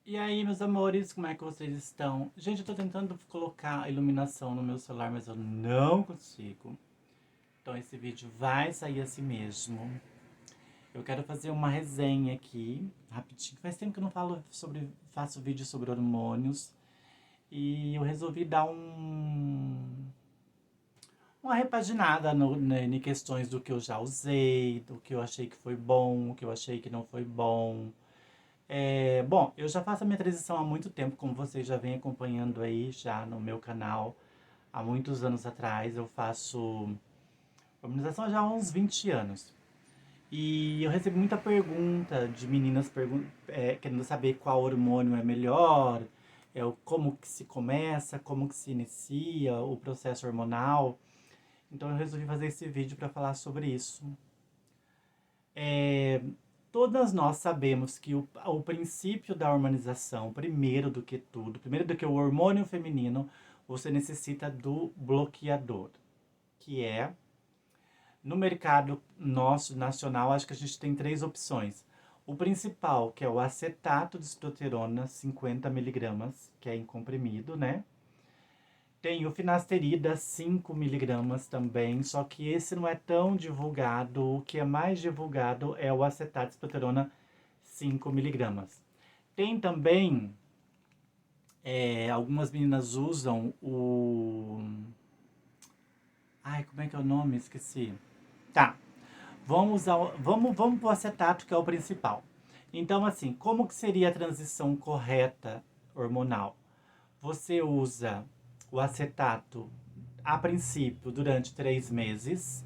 E aí, meus amores, como é que vocês estão? Gente, eu tô tentando colocar iluminação no meu celular, mas eu não consigo. Então esse vídeo vai sair assim mesmo. Eu quero fazer uma resenha aqui, rapidinho. Faz tempo que eu não faço vídeo sobre hormônios. E eu resolvi dar uma repaginada em questões do que eu já usei, do que eu achei que foi bom, o que eu achei que não foi bom. Bom, eu já faço a minha transição há muito tempo, como vocês já vêm acompanhando aí já no meu canal. Há muitos anos atrás eu faço harmonização já há uns 20 anos. E eu recebo muita pergunta de meninas querendo saber qual hormônio é melhor, como que se começa, como que se inicia o processo hormonal. Então eu resolvi fazer esse vídeo para falar sobre isso. É, Todas nós sabemos que o princípio da hormonização, primeiro do que tudo, primeiro do que o hormônio feminino, você necessita do bloqueador, que é, no mercado nosso nacional, acho que a gente tem três opções. O principal, que é o acetato de esproterona, 50 miligramas, que é em comprimido, né? Tem o finasterida, 5 miligramas também, só que esse não é tão divulgado. O que é mais divulgado é o acetato de esproterona, 5 miligramas. Tem também, algumas meninas usam o... Ai, como é que é o nome? Esqueci. Tá, vamos pro acetato, que é o principal. Então, assim, como que seria a transição correta hormonal? Você usa o acetato a princípio durante 3 meses,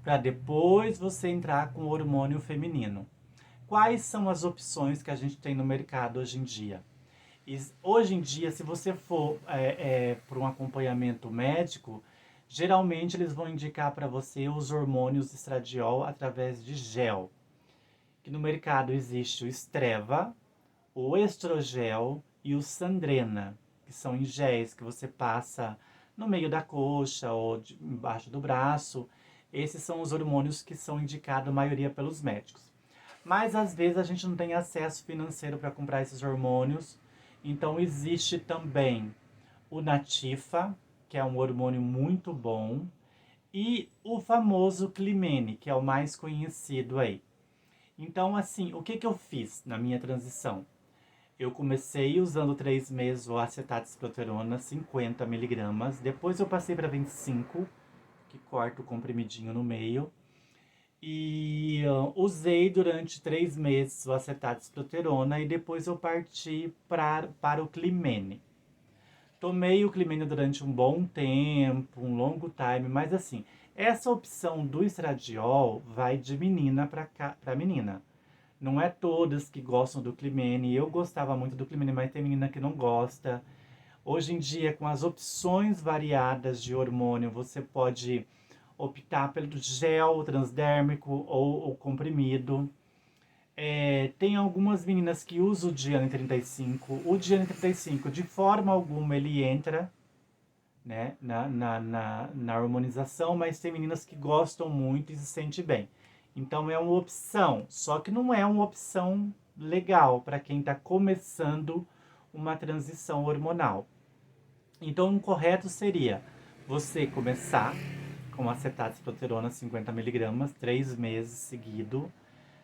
para depois você entrar com o hormônio feminino. Quais são as opções que a gente tem no mercado hoje em dia? Hoje em dia, se você for para um acompanhamento médico, geralmente eles vão indicar para você os hormônios estradiol através de gel. Que no mercado existe o Estreva, o Estrogel e o Sandrena, que são em géis que você passa no meio da coxa ou embaixo do braço. Esses são os hormônios que são indicados, a maioria, pelos médicos. Mas às vezes a gente não tem acesso financeiro para comprar esses hormônios. Então existe também o Natifa, que é um hormônio muito bom, e o famoso Climene, que é o mais conhecido aí. Então, assim, o que que eu fiz na minha transição? Eu comecei usando 3 meses o acetato de esproterona, 50 miligramas. Depois eu passei para 25, que corta o comprimidinho no meio. E usei durante 3 meses o acetato de esproterona e depois eu parti para o Climene. Tomei o Climene durante um bom tempo, um longo time, mas assim, essa opção do estradiol vai de menina para menina. Não é todas que gostam do Climene. Eu gostava muito do Climene, mas tem menina que não gosta. Hoje em dia, com as opções variadas de hormônio, você pode optar pelo gel transdérmico ou o comprimido. Tem algumas meninas que usam o Diane 35. O Diane 35, de forma alguma, ele entra, né, na harmonização, mas tem meninas que gostam muito e se sentem bem. Então é uma opção, só que não é uma opção legal para quem está começando uma transição hormonal. Então o correto seria você começar com acetato de proterona 50 miligramas, 3 meses seguido.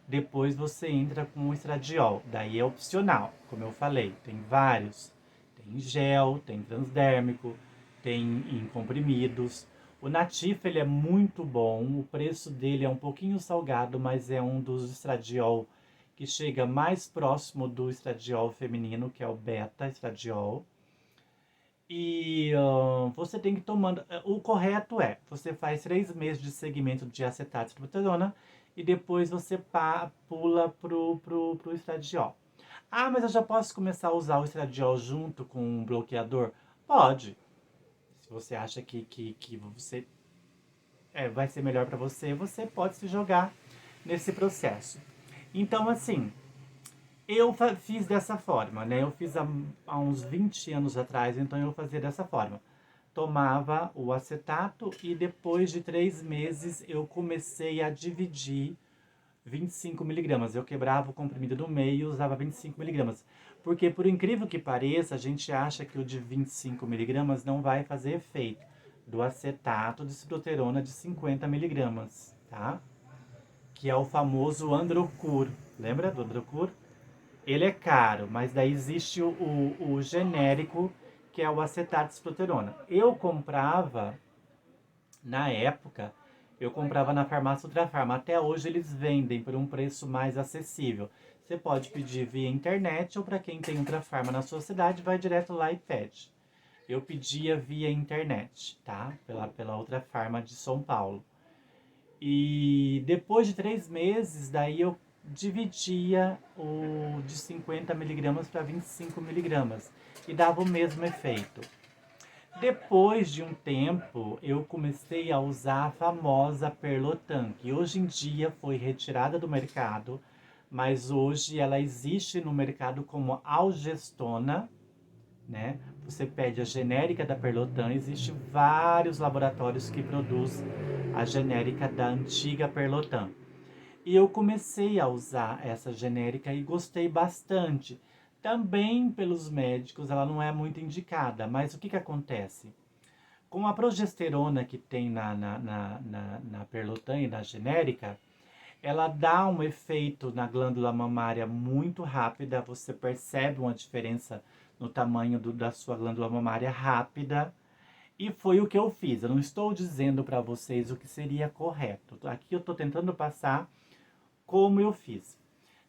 Depois você entra com o estradiol. Daí é opcional, como eu falei. Tem vários. Tem gel, tem transdérmico, tem em comprimidos. O Natif, ele é muito bom. O preço dele é um pouquinho salgado, mas é um dos estradiol que chega mais próximo do estradiol feminino, que é o beta estradiol. E você tem que tomando. O correto é, você faz 3 meses de segmento de acetato de proterona e depois você pula pro estradiol. Ah, mas eu já posso começar a usar o estradiol junto com um bloqueador? Pode. Se você acha que você vai ser melhor para você, você pode se jogar nesse processo. Então, assim, eu fiz dessa forma, né? Eu fiz há uns 20 anos atrás, então eu fazia dessa forma. Tomava o acetato e depois de 3 meses eu comecei a dividir 25 miligramas. Eu quebrava o comprimido no meio e usava 25 miligramas. Porque, por incrível que pareça, a gente acha que o de 25 miligramas não vai fazer efeito do acetato de ciproterona de 50 miligramas, tá? Que é o famoso Androcur. Lembra do Androcur? Ele é caro, mas daí existe o genérico, que é o acetato de ciproterona. Eu comprava, na época, eu comprava na farmácia Ultrafarma. Até hoje eles vendem por um preço mais acessível. Você pode pedir via internet ou para quem tem Ultrafarma na sua cidade, vai direto lá e pede. Eu pedia via internet, tá? Pela Ultrafarma de São Paulo. E depois de 3 meses, daí eu dividia o de 50 miligramas para 25 miligramas. E dava o mesmo efeito. Depois de um tempo, eu comecei a usar a famosa Perlotan, que hoje em dia foi retirada do mercado, mas hoje ela existe no mercado como Algestona, né? Você pede a genérica da Perlotan, existe vários laboratórios que produzem a genérica da antiga Perlotan. E eu comecei a usar essa genérica e gostei bastante. Também pelos médicos, ela não é muito indicada, mas o que que acontece? Com a progesterona que tem na Perlotan e na genérica, ela dá um efeito na glândula mamária muito rápida, você percebe uma diferença no tamanho da sua glândula mamária rápida, e foi o que eu fiz. Eu não estou dizendo para vocês o que seria correto. Aqui eu estou tentando passar como eu fiz.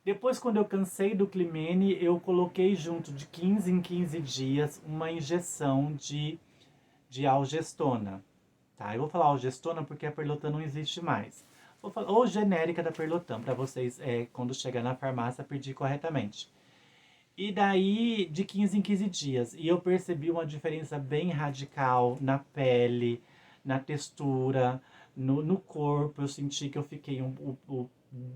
Depois, quando eu cansei do Climene, eu coloquei junto de 15 em 15 dias uma injeção de algestona. Tá? Eu vou falar algestona porque a Perlotan não existe mais. Vou falar, ou genérica da Perlotan, para vocês, quando chegar na farmácia, pedir corretamente. E daí, de 15 em 15 dias. E eu percebi uma diferença bem radical na pele, na textura, no corpo. Eu senti que eu fiquei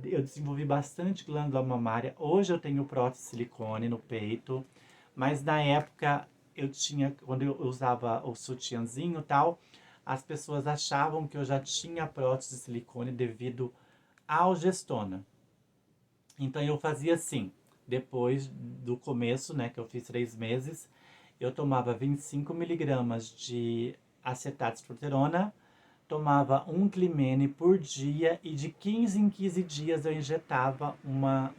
eu desenvolvi bastante glândula mamária. Hoje eu tenho prótese de silicone no peito. Mas na época, quando eu usava o sutiãzinho e tal, as pessoas achavam que eu já tinha prótese de silicone devido à algestona. Então eu fazia assim, depois do começo, né, que eu fiz 3 meses, eu tomava 25 miligramas de acetato de proterona, tomava um Climene por dia e de 15 em 15 dias eu injetava uma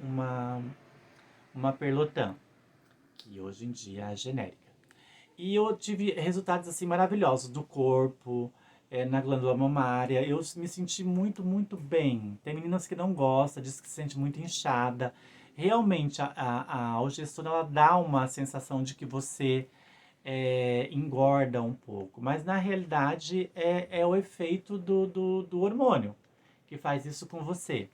Perlotan, que hoje em dia é genérica. E eu tive resultados assim maravilhosos do corpo, na glândula mamária. Eu me senti muito, muito bem. Tem meninas que não gostam, diz que se sente muito inchada. Realmente, a algestona ela dá uma sensação de que você engorda um pouco. Mas na realidade é o efeito do hormônio que faz isso com você.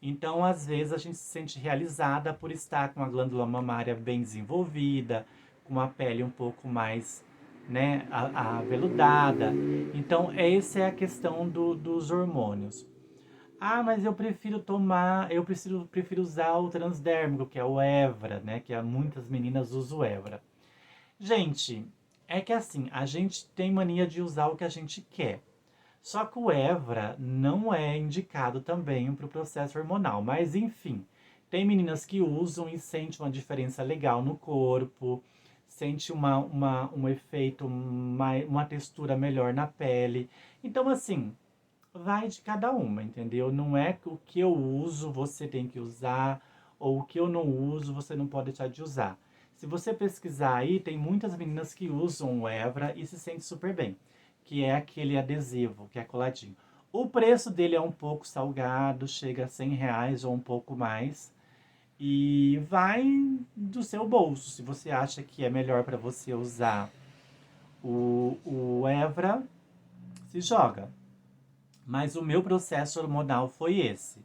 Então, às vezes, a gente se sente realizada por estar com a glândula mamária bem desenvolvida, com a pele um pouco mais, né, aveludada. Então, essa é a questão dos hormônios. Ah, mas eu prefiro prefiro usar o transdérmico, que é o Evra, né, que muitas meninas usam o Evra. Gente, é que assim, a gente tem mania de usar o que a gente quer. Só que o Evra não é indicado também para o processo hormonal. Mas enfim, tem meninas que usam e sentem uma diferença legal no corpo, sente um efeito, uma textura melhor na pele. Então, assim, vai de cada uma, entendeu? Não é que o que eu uso você tem que usar, ou o que eu não uso você não pode deixar de usar. Se você pesquisar aí, tem muitas meninas que usam o Evra e se sentem super bem, que é aquele adesivo, que é coladinho. O preço dele é um pouco salgado, chega a R$ 100 ou um pouco mais, e vai do seu bolso. Se você acha que é melhor para você usar o Evra, se joga. Mas o meu processo hormonal foi esse: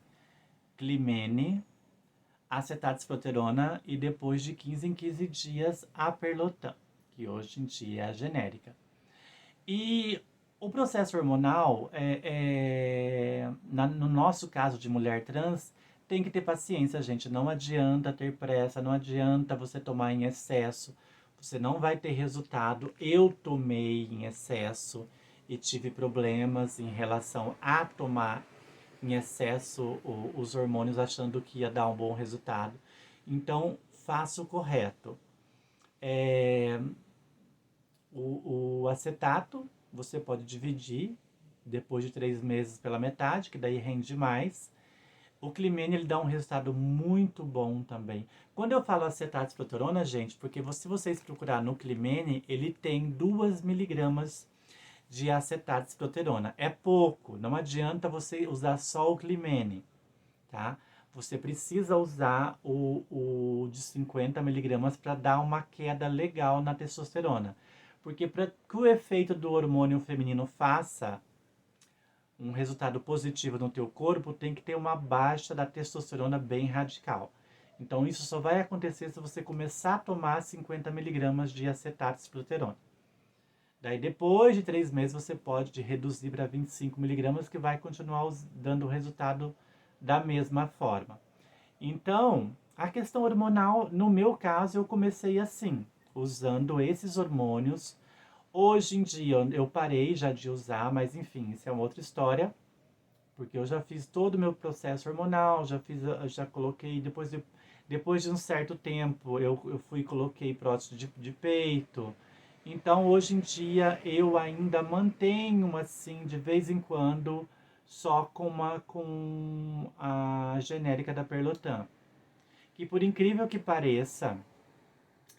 Climene, acetato de proterona e depois de 15 em 15 dias a Perlotan, que hoje em dia é a genérica. E o processo hormonal, no nosso caso de mulher trans, tem que ter paciência, gente. Não adianta ter pressa, não adianta você tomar em excesso. Você não vai ter resultado. Eu tomei em excesso e tive problemas em relação a tomar em excesso os hormônios achando que ia dar um bom resultado. Então, faça o correto. O acetato você pode dividir depois de 3 meses pela metade, que daí rende mais. O Climene, ele dá um resultado muito bom também. Quando eu falo acetato de proterona, gente, porque se vocês procurar no Climene, ele tem 2 miligramas de acetato de proterona. É pouco, não adianta você usar só o Climene, tá? Você precisa usar o de 50 miligramas para dar uma queda legal na testosterona. Porque para que o efeito do hormônio feminino faça um resultado positivo no teu corpo, tem que ter uma baixa da testosterona bem radical. Então isso só vai acontecer se você começar a tomar 50 miligramas de acetato de proterona. Daí depois de 3 meses você pode reduzir para 25 miligramas, que vai continuar dando o resultado da mesma forma. Então, a questão hormonal, no meu caso, eu comecei assim, usando esses hormônios. Hoje em dia eu parei já de usar, mas enfim, isso é uma outra história, porque eu já fiz todo o meu processo hormonal, já coloquei, depois de um certo tempo, eu fui e coloquei prótese de peito. Então, hoje em dia, eu ainda mantenho, assim, de vez em quando, só com a genérica da Perlotan. Que, por incrível que pareça,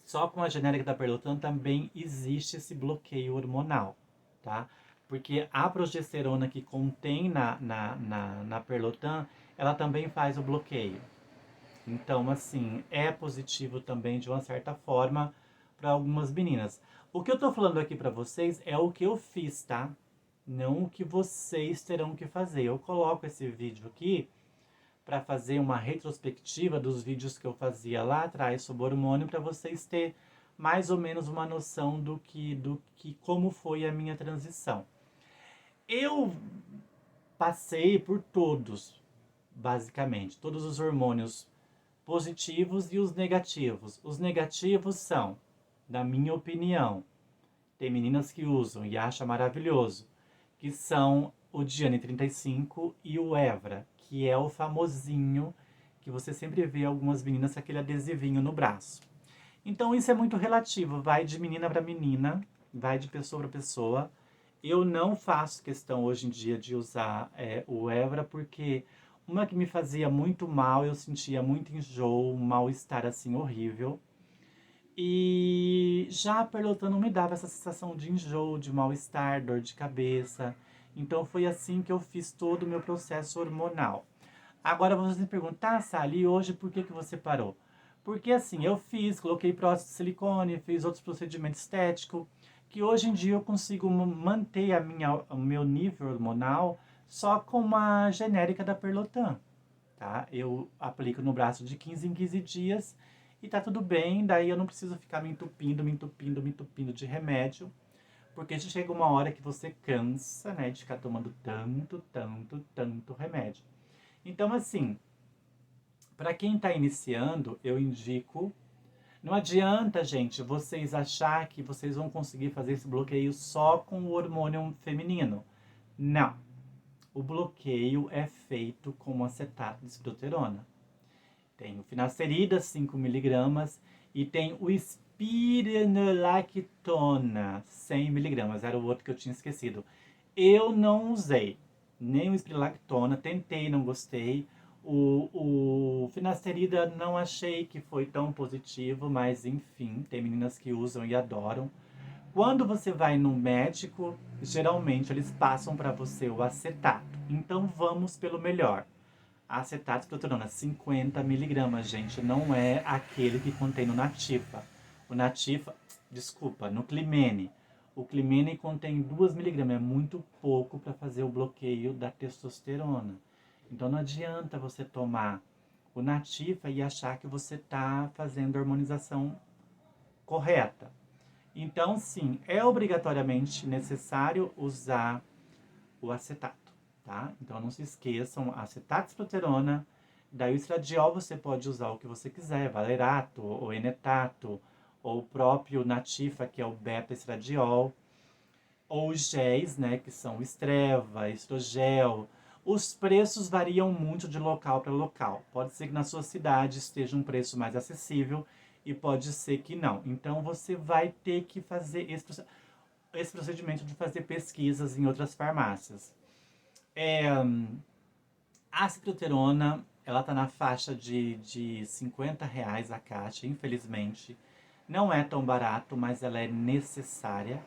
só com a genérica da Perlotan também existe esse bloqueio hormonal, tá? Porque a progesterona que contém na Perlotan, ela também faz o bloqueio. Então, assim, é positivo também de uma certa forma para algumas meninas. O que eu tô falando aqui para vocês é o que eu fiz, tá? Não o que vocês terão que fazer. Eu coloco esse vídeo aqui para fazer uma retrospectiva dos vídeos que eu fazia lá atrás sobre hormônio, para vocês terem mais ou menos uma noção do que como foi a minha transição. Eu passei por todos, basicamente, todos os hormônios positivos e os negativos. Os negativos são, na minha opinião, tem meninas que usam e acham maravilhoso, que são o Diane 35 e o Evra, que é o famosinho que você sempre vê algumas meninas com aquele adesivinho no braço. Então isso é muito relativo, vai de menina para menina, vai de pessoa para pessoa. Eu não faço questão hoje em dia de usar o Evra, porque uma que me fazia muito mal, eu sentia muito enjoo, um mal-estar assim horrível. E já a Perlotan não me dava essa sensação de enjoo, de mal-estar, dor de cabeça. Então foi assim que eu fiz todo o meu processo hormonal. Agora você me pergunta, tá, Sally, e hoje por que você parou? Porque assim, eu coloquei prótese de silicone, fiz outros procedimentos estéticos, que hoje em dia eu consigo manter o meu nível hormonal só com uma genérica da Perlotan, tá? Eu aplico no braço de 15 em 15 dias e tá tudo bem, daí eu não preciso ficar me entupindo de remédio, porque chega uma hora que você cansa, né, de ficar tomando tanto remédio. Então, assim, para quem está iniciando, eu indico. Não adianta, gente, vocês achar que vocês vão conseguir fazer esse bloqueio só com o hormônio feminino. Não. O bloqueio é feito com acetato de proterona. Tem o finasterida, 5 miligramas, e tem o espironolactona, 100 miligramas. Era o outro que eu tinha esquecido. Eu não usei nem o espironolactona, tentei, não gostei. O finasterida não achei que foi tão positivo, mas enfim, tem meninas que usam e adoram. Quando você vai no médico, geralmente eles passam para você o acetato. Então vamos pelo melhor. Acetato de proterona, 50 miligramas, gente. Não é aquele que contém no Nativa. O Nativa, desculpa, no Climene. O Climene contém 2 miligramas. É muito pouco para fazer o bloqueio da testosterona. Então não adianta você tomar o Nativa e achar que você está fazendo a hormonização correta. Então, sim, é obrigatoriamente necessário usar o acetato, tá? Então não se esqueçam, acetato de proterona, daí o estradiol você pode usar o que você quiser, valerato, ou enetato, ou o próprio Natifa, que é o beta-estradiol, ou os géis, né, que são estreva, estrogel. Os preços variam muito de local para local. Pode ser que na sua cidade esteja um preço mais acessível e pode ser que não. Então você vai ter que fazer esse procedimento de fazer pesquisas em outras farmácias. A cicloterona, ela tá na faixa de R$ 50 a caixa, infelizmente. Não é tão barato, mas ela é necessária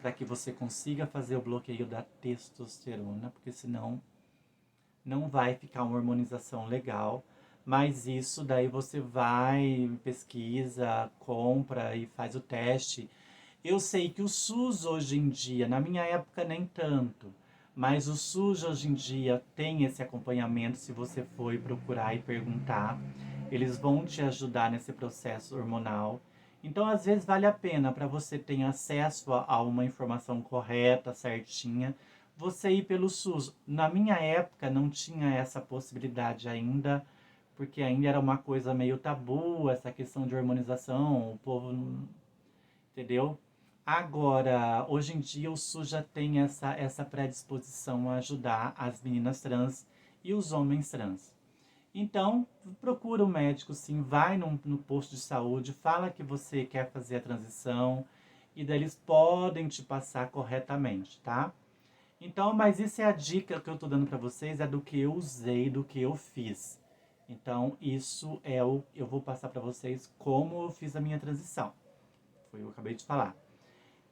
para que você consiga fazer o bloqueio da testosterona, porque senão não vai ficar uma hormonização legal. Mas isso daí você vai, pesquisa, compra e faz o teste. Eu sei que o SUS hoje em dia, na minha época nem tanto, mas o SUS hoje em dia tem esse acompanhamento. Se você for procurar e perguntar, eles vão te ajudar nesse processo hormonal. Então, às vezes, vale a pena para você ter acesso a uma informação correta, certinha, você ir pelo SUS. Na minha época, não tinha essa possibilidade ainda, porque ainda era uma coisa meio tabu, essa questão de hormonização, o povo não. Entendeu? Agora, hoje em dia, o SUS já tem essa predisposição a ajudar as meninas trans e os homens trans. Então, procura o médico, sim, vai no posto de saúde, fala que você quer fazer a transição e daí eles podem te passar corretamente, tá? Então, mas isso é a dica que eu tô dando para vocês, é do que eu usei, do que eu fiz. Então, isso é eu vou passar para vocês como eu fiz a minha transição. Foi o que eu acabei de falar.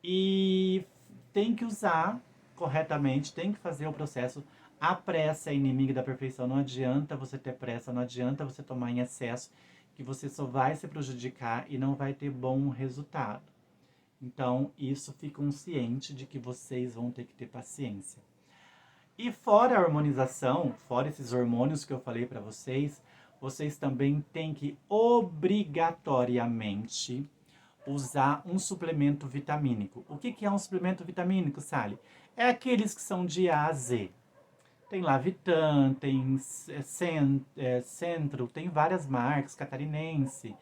E tem que usar corretamente, tem que fazer o processo. A pressa é inimiga da perfeição. Não adianta você ter pressa, não adianta você tomar em excesso, que você só vai se prejudicar e não vai ter bom resultado. Então, isso ficam ciente de que vocês vão ter que ter paciência. E fora a hormonização, fora esses hormônios que eu falei para vocês também têm que obrigatoriamente usar um suplemento vitamínico. O que é um suplemento vitamínico, Sally? É aqueles que são de A a Z. Tem Lavitan, tem Centro, tem várias marcas, Catarinense.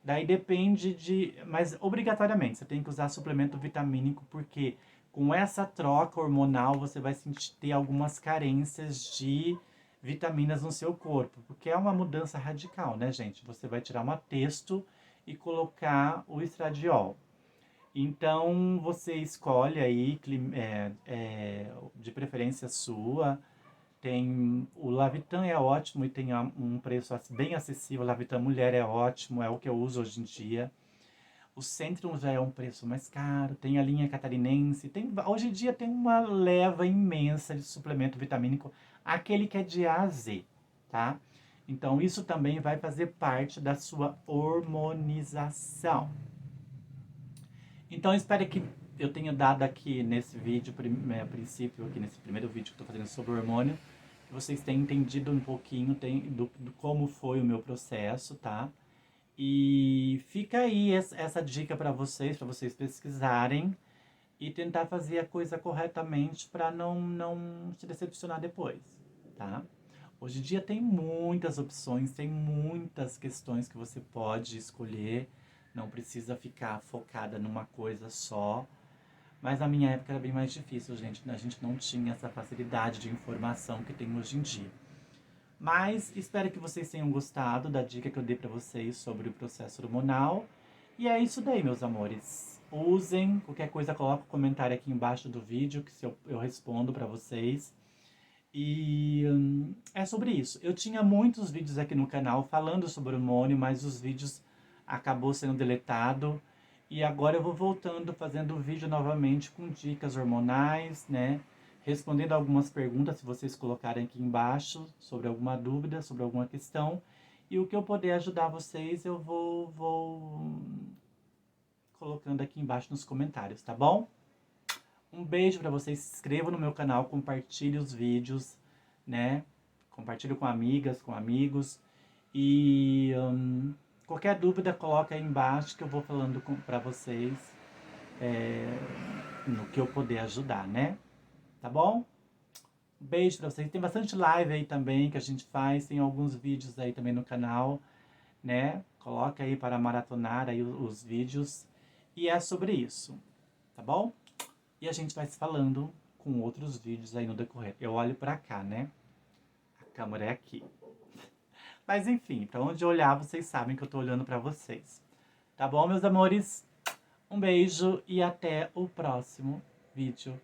Daí depende de. Mas obrigatoriamente você tem que usar suplemento vitamínico, porque com essa troca hormonal você vai sentir ter algumas carências de vitaminas no seu corpo. Porque é uma mudança radical, né, gente? Você vai tirar uma testo e colocar o estradiol. Então você escolhe aí, de preferência sua. Tem o Lavitan é ótimo e tem um preço bem acessível. O Lavitan Mulher é ótimo, é o que eu uso hoje em dia. O Centrum já é um preço mais caro. Tem a linha catarinense. Hoje em dia tem uma leva imensa de suplemento vitamínico, aquele que é de A a Z, tá? Então isso também vai fazer parte da sua hormonização. Então espero que eu tenha dado aqui nesse vídeo, a princípio, aqui nesse primeiro vídeo que eu estou fazendo sobre o hormônio, que vocês tenham entendido um pouquinho do como foi o meu processo, tá? E fica aí essa dica para vocês pesquisarem e tentar fazer a coisa corretamente para não se decepcionar depois, tá? Hoje em dia tem muitas opções, tem muitas questões que você pode escolher, não precisa ficar focada numa coisa só. Mas na minha época era bem mais difícil, gente. A gente não tinha essa facilidade de informação que tem hoje em dia. Mas espero que vocês tenham gostado da dica que eu dei para vocês sobre o processo hormonal. E é isso daí, meus amores. Usem, qualquer coisa coloca um comentário aqui embaixo do vídeo que eu respondo para vocês. E é sobre isso. Eu tinha muitos vídeos aqui no canal falando sobre hormônio, mas os vídeos acabou sendo deletado. E agora eu vou voltando, fazendo o vídeo novamente com dicas hormonais, né? Respondendo algumas perguntas, se vocês colocarem aqui embaixo, sobre alguma dúvida, sobre alguma questão. E o que eu puder ajudar vocês, eu vou colocando aqui embaixo nos comentários, tá bom? Um beijo para vocês, se inscrevam no meu canal, compartilhe os vídeos, né? Compartilhe com amigas, com amigos. E qualquer dúvida, coloca aí embaixo que eu vou falando para vocês no que eu puder ajudar, né? Tá bom? Um beijo para vocês. Tem bastante live aí também que a gente faz, tem alguns vídeos aí também no canal, né? Coloca aí para maratonar aí os vídeos. E é sobre isso, tá bom? E a gente vai se falando com outros vídeos aí no decorrer. Eu olho pra cá, né? Que amor é aqui. Mas enfim, pra onde eu olhar, vocês sabem que eu tô olhando pra vocês. Tá bom, meus amores? Um beijo e até o próximo vídeo.